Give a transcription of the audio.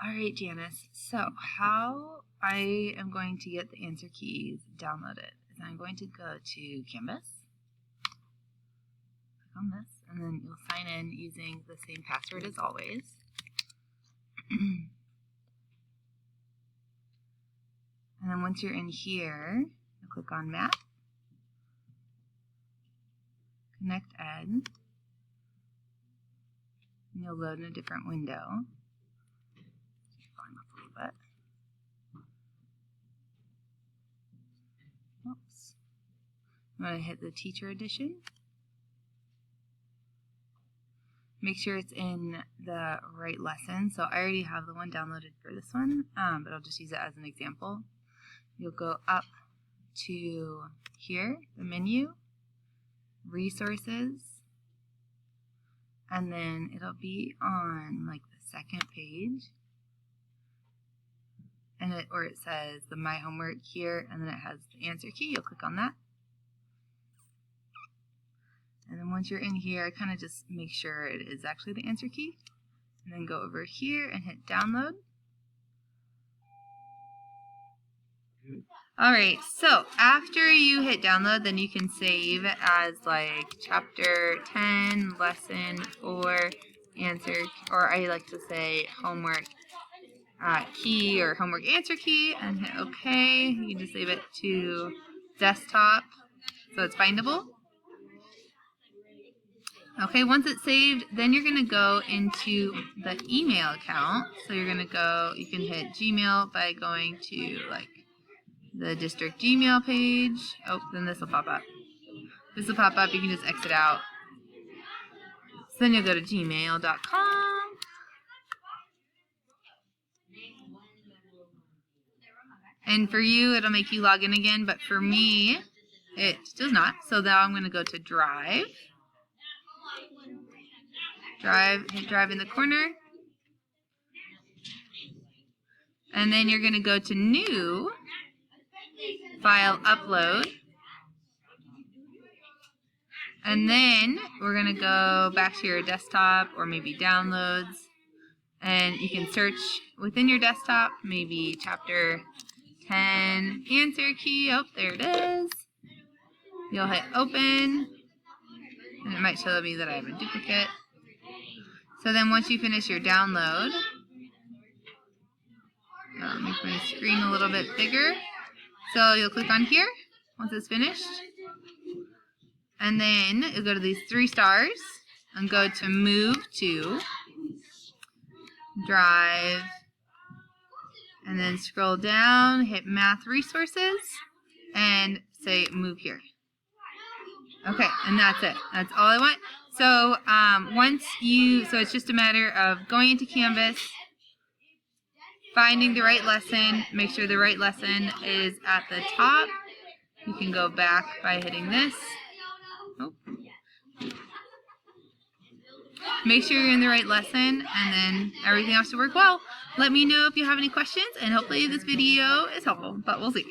All right, Janice. So how I am going to get the answer keys downloaded is I'm going to go to Canvas, click on this, and then you'll sign in using the same password as always. And then once you're in here, you'll click on Map, Connect Ed, and you'll load in a different window. Volume up a little bit. Oops. I'm going to hit the Teacher Edition. Make sure it's in the right lesson. So I already have the one downloaded for this one, but I'll just use it as an example. You'll go up to here, the menu, Resources, and then it'll be on like the second page, and it says the My Homework here, and then it has the answer key. You'll click on that, and then once you're in here, I kind of just make sure it is actually the answer key, and then go over here and hit download. Alright, so after you hit download, then you can save as like chapter 10, lesson 4, answer, or I like to say homework key or homework answer key, and hit OK. You can just save it to desktop so it's findable. Okay, once it's saved, then you're going to go into the email account. So you're going to go, you can hit Gmail by going to like the district Gmail page. Oh, then this will pop up. This will pop up. You can just exit out. So then you'll go to gmail.com. And for you, it'll make you log in again, but for me, it does not. So now I'm going to go to Drive. Hit Drive in the corner. And then you're going to go to New, File Upload. And then we're going to go back to your desktop or maybe downloads. And you can search within your desktop, maybe chapter 10 answer key. Oh, there it is. You'll hit open. And it might show me that I have a duplicate. So then once you finish your download, I'll make my screen a little bit bigger. So you'll click on here once it's finished. And then you'll go to these 3 stars and go to Move to, Drive, and then scroll down, hit Math Resources, and say Move here. Okay, and that's it. That's all I want. So so it's just a matter of going into Canvas, finding the right lesson, make sure the right lesson is at the top. You can go back by hitting this. Oh. Make sure you're in the right lesson, and then everything else should work well. Let me know if you have any questions, and hopefully this video is helpful, but we'll see.